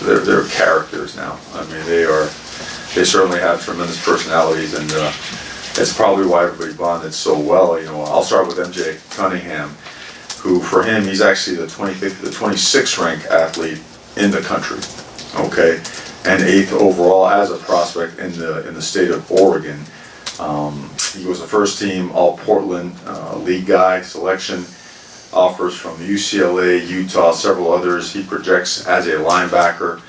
they're characters now. I mean, they certainly have tremendous personalities, and it's probably why everybody bonded so well. You know, I'll start with MJ Cunningham, who for him, he's actually the 26th ranked athlete in the country, okay, and 8th overall as a prospect in the state of Oregon. He was a first team All Portland League guy selection. Offers from UCLA, Utah, several others. He projects as a linebacker.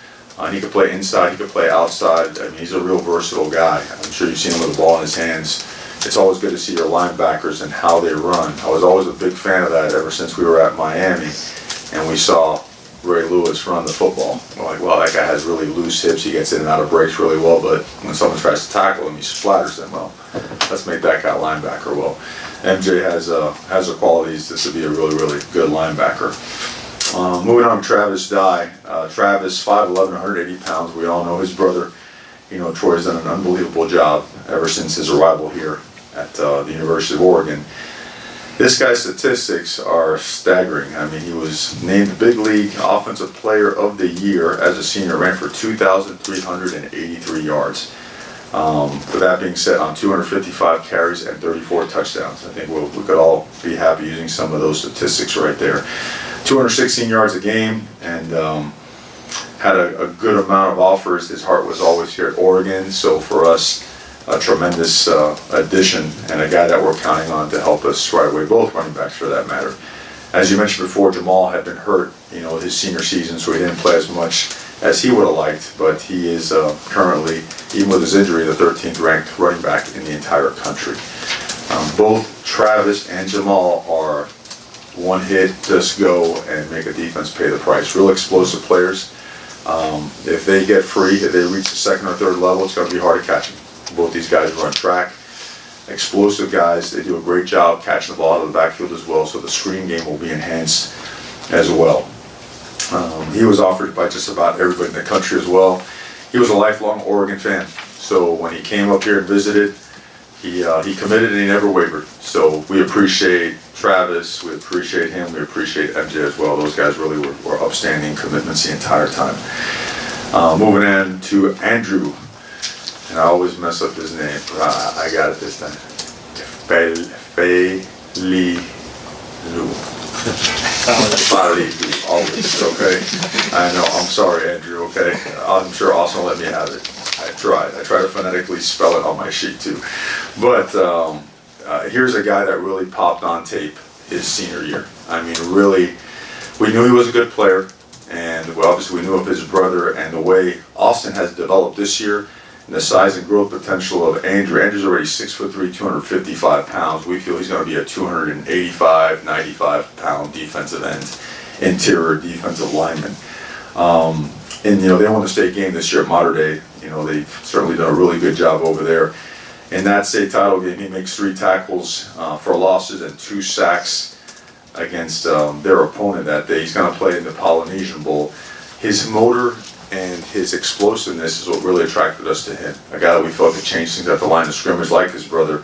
He could play inside, he could play outside. I mean, he's a real versatile guy. I'm sure you've seen him with the ball in his hands. It's always good to see your linebackers and how they run. I was always a big fan of that ever since we were at Miami and we saw Ray Lewis run the football. We're like, well, that guy has really loose hips. He gets in and out of breaks really well, but when someone tries to tackle him, he splatters them. Well, let's make that guy linebacker. Well, MJ has the qualities to be a really, really good linebacker. Moving on to Travis Dye. Travis, 5'11", 180 pounds. We all know his brother. You know, Troy's done an unbelievable job ever since his arrival here at the University of Oregon. This guy's statistics are staggering. I mean, he was named Big League Offensive Player of the Year as a senior, ran for 2,383 yards. With that being said, on 255 carries and 34 touchdowns. I think we could all be happy using some of those statistics right there. 216 yards a game, and had a good amount of offers. His heart was always here at Oregon, so for us, a tremendous addition and a guy that we're counting on to help us right away, both running backs for that matter. As you mentioned before, Jamal had been hurt, you know, his senior season, so he didn't play as much as he would have liked, but he is currently, even with his injury, the 13th ranked running back in the entire country. Both Travis and Jamal are one hit, just go and make a defense pay the price. Real explosive players. If they get free, if they reach the second or third level, it's going to be hard to catch them. Both these guys run track. Explosive guys. They do a great job catching the ball out of the backfield as well, so the screen game will be enhanced as well. He was offered by just about everybody in the country as well. He was a lifelong Oregon fan, so when he came up here and visited, he committed and he never wavered. So we appreciate Travis, we appreciate him, we appreciate MJ as well. Those guys really were upstanding commitments the entire time. Moving on to Andrew, and I always mess up his name. I got it this time. Felilu. Always, okay? I know, I'm sorry, Andrew, okay? I'm sure Austin will let me have it. I try to phonetically spell it on my sheet too. But here's a guy that really popped on tape his senior year. I mean, really, we knew he was a good player, and obviously we knew of his brother and the way Austin has developed this year, and the size and growth potential of Andrew. Andrew's already 6'3", 255 pounds. We feel he's going to be a 285, 95 pound defensive end, interior defensive lineman. And you know, they won the state game this year at Mater Dei. You know, they've certainly done a really good job over there. In that state title game, he makes 3 tackles for losses and 2 sacks against their opponent that day. He's going to play in the Polynesian Bowl. His motor and his explosiveness is what really attracted us to him. A guy that we felt could change things at the line of scrimmage like his brother.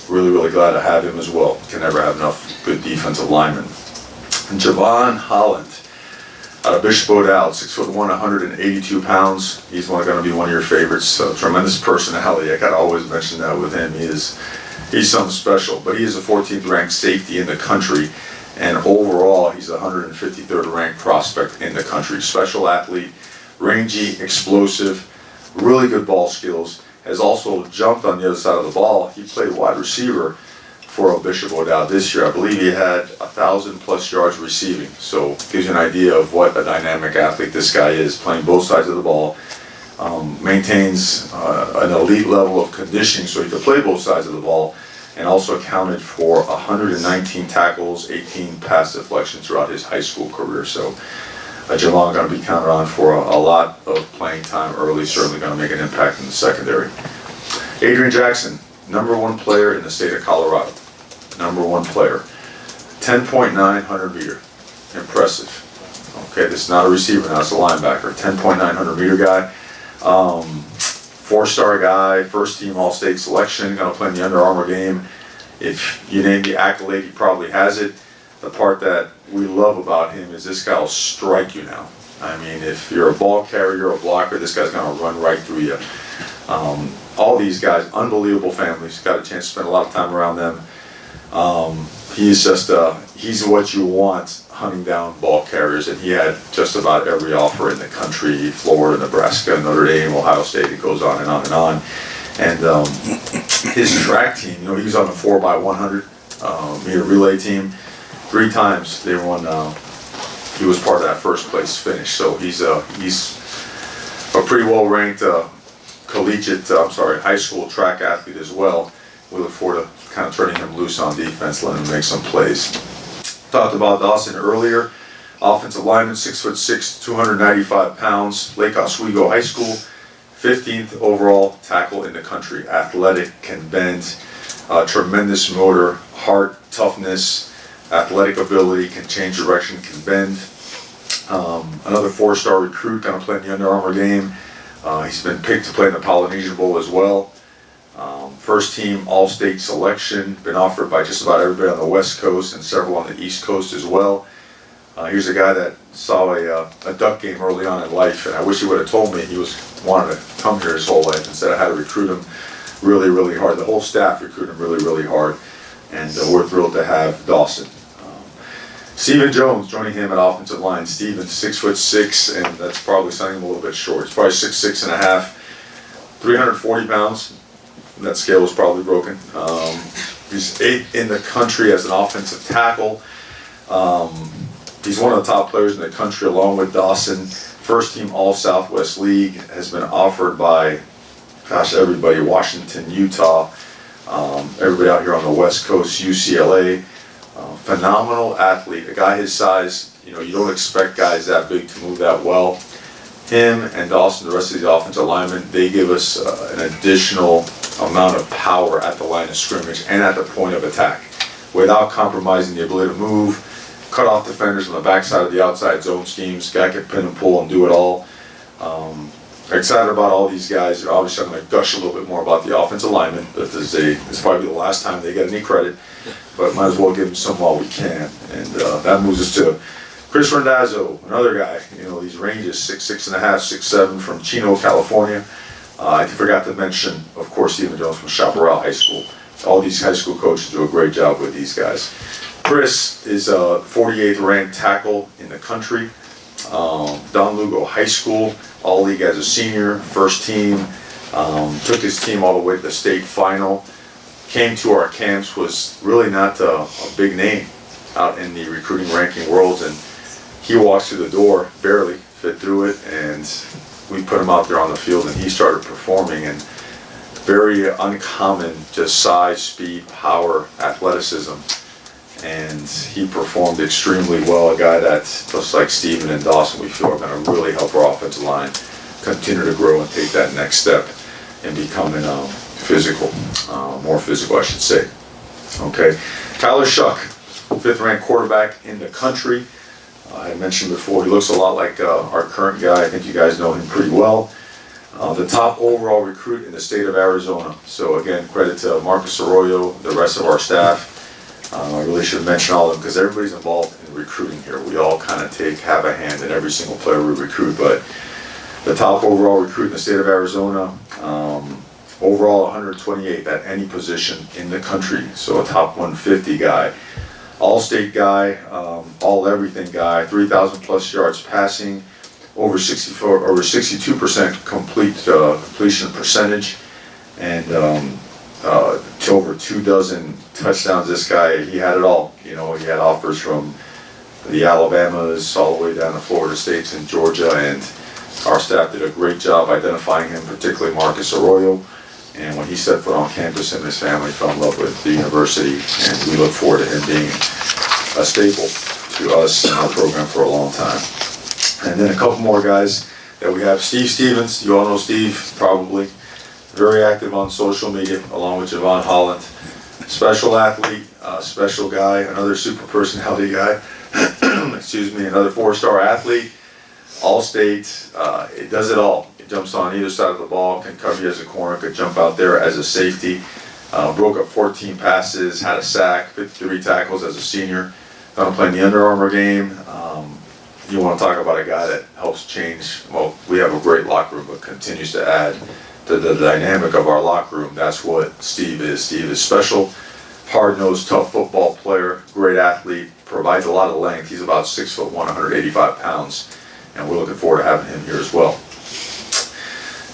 Really, really glad to have him as well. Can never have enough good defensive linemen. And Javon Holland out of Bishop O'Dowd, 6'1", 182 pounds. He's going to be one of your favorites. Tremendous personality. I gotta always mention that with him. He's something special. But he is a 14th ranked safety in the country, and overall he's the 153rd ranked prospect in the country. Special athlete, rangy, explosive, really good ball skills. Has also jumped on the other side of the ball. He played wide receiver for Bishop O'Dowd this year. I believe he had 1,000+ yards receiving. So gives you an idea of what a dynamic athlete this guy is, playing both sides of the ball. Maintains an elite level of conditioning so he can play both sides of the ball, and also accounted for 119 tackles, 18 pass deflections throughout his high school career. So Jamal going to be counted on for a lot of playing time early, certainly going to make an impact in the secondary. Adrian Jackson, #1 player in the state of Colorado. #1 player. 10.9 100 meter. Impressive. Okay, this is not a receiver now, it's a linebacker. 10.9 100 meter guy. 4-star guy, first team All-State selection, going to play in the Under Armour game. If you name the accolade, he probably has it. The part that we love about him is this guy will strike you now. I mean, if you're a ball carrier or a blocker, this guy's gonna run right through you. All these guys, unbelievable families. Got a chance to spend a lot of time around them. He's just, he's what you want hunting down ball carriers, and he had just about every offer in the country: Florida, Nebraska, Notre Dame, Ohio State. It goes on and on and on. And his track team, you know, he was on the 4x100 meter relay team. 3 times they won. He was part of that first place finish. So he's a pretty well ranked high school track athlete as well. We look forward to kind of turning him loose on defense, letting him make some plays. Talked about Dawson earlier. Offensive lineman, 6'6", 295 pounds, Lake Oswego High School, 15th overall tackle in the country. Athletic, can bend, tremendous motor, heart, toughness, athletic ability, can change direction, can bend. Another 4-star recruit, kind of playing the Under Armour game. He's been picked to play in the Polynesian Bowl as well. First team All-State selection, been offered by just about everybody on the West Coast and several on the East Coast as well. Here's a guy that saw a duck game early on in life, and I wish he would have told me he wanted to come here his whole life. Instead, I had to recruit him really, really hard. The whole staff recruited him really, really hard, and we're thrilled to have Dawson. Stephen Jones joining him at offensive line. Stephen's 6'6", and that's probably something a little bit short. He's probably 6'6" and a half, 340 pounds. That scale was probably broken. He's 8th in the country as an offensive tackle. He's one of the top players in the country along with Dawson. First team All-Southwest League, has been offered by, gosh, everybody, Washington, Utah, everybody out here on the West Coast, UCLA. Phenomenal athlete, a guy his size, you know, you don't expect guys that big to move that well. Him and Dawson, the rest of these offensive linemen, they give us an additional amount of power at the line of scrimmage and at the point of attack without compromising the ability to move, cut off defenders on the backside of the outside zone schemes. Guy can pin and pull and do it all. Excited about all these guys. Obviously, I'm going to gush a little bit more about the offensive linemen. This is probably the last time they get any credit, but might as well give them some while we can. And that moves us to Chris Randazzo, another guy. You know, these ranges, 6'6" and a half, 6'7", from Chino, California. I forgot to mention, of course, Stephen Jones from Chaparral High School. All these high school coaches do a great job with these guys. Chris is a 48th ranked tackle in the country. Don Lugo High School, all league as a senior, first team. Took his team all the way to the state final. Came to our camps, was really not a big name out in the recruiting ranking world, and he walks through the door, barely fit through it, and we put him out there on the field, and he started performing. And very uncommon, just size, speed, power, athleticism. And he performed extremely well. A guy that, just like Stephen and Dawson, we feel are going to really help our offensive line continue to grow and take that next step in becoming physical, more physical, I should say. Okay, Tyler Shuck, 5th ranked quarterback in the country. I mentioned before, he looks a lot like our current guy. I think you guys know him pretty well. The top overall recruit in the state of Arizona. So again, credit to Marcus Arroyo, the rest of our staff. I really should mention all of them because everybody's involved in recruiting here. We all kind of have a hand in every single player we recruit, but the top overall recruit in the state of Arizona, overall 128 at any position in the country, so a top 150 guy. All-state guy, all-everything guy, 3,000 plus yards passing, over 62% completion percentage, and to over 24 touchdowns. This guy, he had it all. You know, he had offers from the Alabamas all the way down to Florida States and Georgia, and our staff did a great job identifying him, particularly Marcus Arroyo. And when he set foot on campus, him and his family fell in love with the university, and we look forward to him being a staple to us and our program for a long time. And then a couple more guys that we have. Steve Stevens, you all know Steve probably, very active on social media along with Javon Holland. Special athlete, special guy, another super personality guy, excuse me, another 4-star athlete, all-state, it does it all. It jumps on either side of the ball, can cover you as a corner, could jump out there as a safety, broke up 14 passes, had a sack, 53 tackles as a senior, playing the Under Armour game. you want to talk about a guy that helps change, well, we have a great locker room, but continues to add to the dynamic of our locker room. That's what Steve is. Steve is special, hard-nosed, tough football player, great athlete, provides a lot of length. He's about 6'1", 185 pounds, and we're looking forward to having him here as well.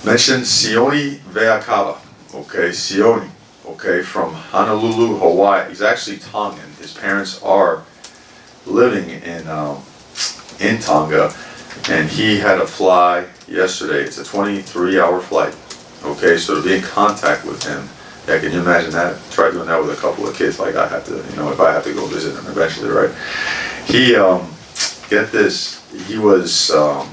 Mentioned Sione Veakava, okay, Sione, okay, from Honolulu, Hawaii. He's actually Tongan. His parents are living in Tonga, and he had to fly yesterday. It's a 23-hour flight, okay, so to be in contact with him, yeah, can you imagine that? Try doing that with a couple of kids like I have to, you know, if I have to go visit him eventually, right? He, get this, he was a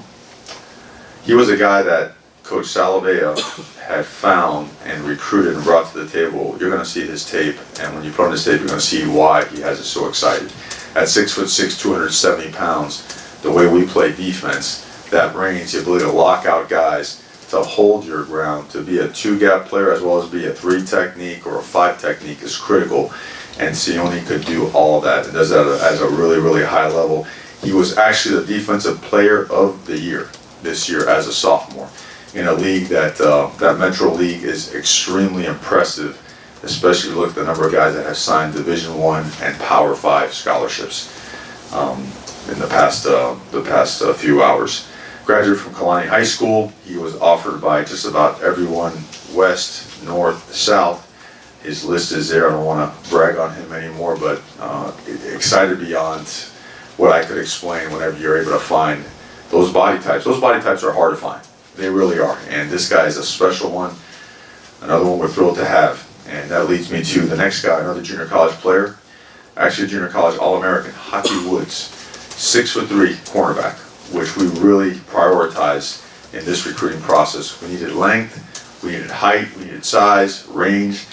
guy that Coach Salavea had found and recruited and brought to the table. You're going to see his tape, and when you put on his tape, you're going to see why he has us so excited. At 6'6", 270 pounds, the way we play defense, that range, the ability to lock out guys, to hold your ground, to be a 2-gap player as well as be a 3 technique or a 5 technique is critical. And Sione could do all of that and does that at a really, really high level. He was actually the defensive player of the year this year as a sophomore in a league that that Metro League is extremely impressive, especially look at the number of guys that have signed Division I and Power 5 scholarships in the past few hours. Graduated from Kalani High School. He was offered by just about everyone, west, north, south. His list is there. I don't want to brag on him anymore, but excited beyond what I could explain whenever you're able to find those body types. Those body types are hard to find. They really are. And this guy is a special one. Another one we're thrilled to have. And that leads me to the next guy, another junior college player. Actually a junior college All-American, Hockey Woods. 6'3" cornerback, which we really prioritized in this recruiting process. We needed length, we needed height, we needed size, range.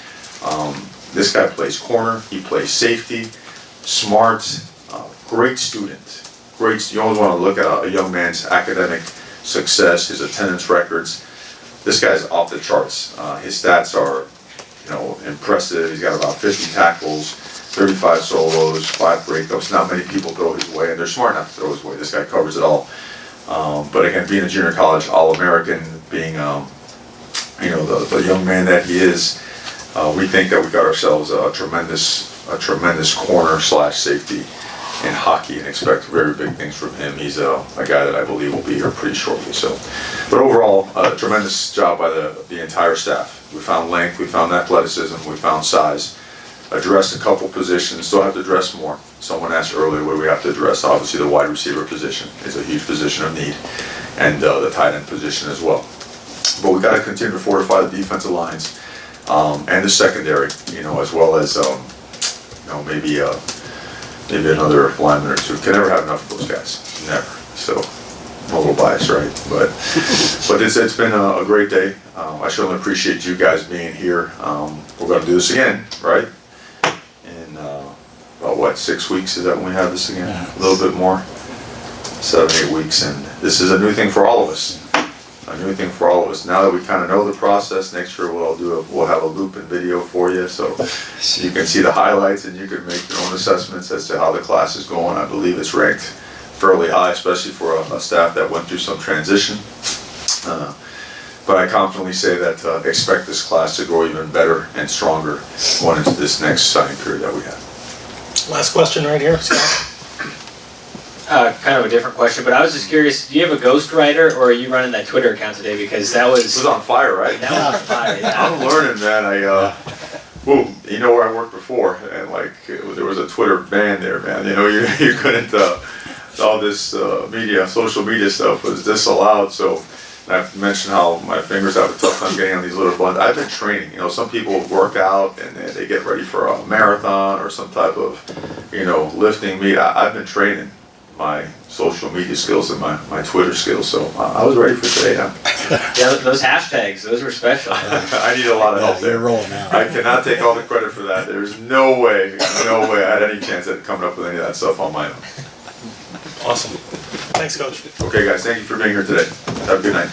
This guy plays corner, he plays safety, smart, great student. Great, you always want to look at a young man's academic success, his attendance records. This guy's off the charts. His stats are, you know, impressive. He's got about 50 tackles, 35 solos, 5 breakups. Not many people throw his way, and they're smart enough to throw his way. This guy covers it all. But again, being a junior college All-American, being you know, the young man that he is, we think that we got ourselves a tremendous corner / safety in hockey, and expect very big things from him. He's a guy that I believe will be here pretty shortly. So, but overall, a tremendous job by the entire staff. We found length, we found athleticism, we found size. Addressed a couple positions, still have to address more. Someone asked earlier what do we have to address. Obviously the wide receiver position is a huge position of need, and the tight end position as well. But we got to continue to fortify the defensive lines and the secondary, you know, as well as you know, maybe another lineman or two. Can never have enough of those guys, never. So I'm a little biased, right? But it's been a great day. I certainly appreciate you guys being here. We're going to do this again, right? About what, 6 weeks is that when we have this again? Yeah. A little bit more, 7, 8 weeks, and this is a new thing for all of us. A new thing for all of us. Now that we kind of know the process, next year we'll have a loop and video for you, so you can see the highlights and you can make your own assessments as to how the class is going. I believe it's ranked fairly high, especially for a staff that went through some transition. But I confidently say that expect this class to grow even better and stronger going into this next signing period that we have. Last question right here, Scott. Kind of a different question, but I was just curious, do you have a ghostwriter, or are you running that Twitter account today? Because that was... It was on fire, right? That was on fire, yeah. I'm learning, man. Well, you know where I worked before, and like, there was a Twitter ban there, man. You know, you couldn't, all this social media stuff was disallowed, so I've mentioned how my fingers have a tough time getting on these little buttons. I've been training. You know, some people work out and they get ready for a marathon or some type of, you know, lifting meet. I've been training my social media skills and my Twitter skills, so I was ready for today now. Yeah, those hashtags, those were special. I need a lot of help there. They're rolling out. I cannot take all the credit for that. There's no way I had any chance at coming up with any of that stuff on my own. Awesome. Thanks, Coach. Okay, guys, thank you for being here today. Have a good night.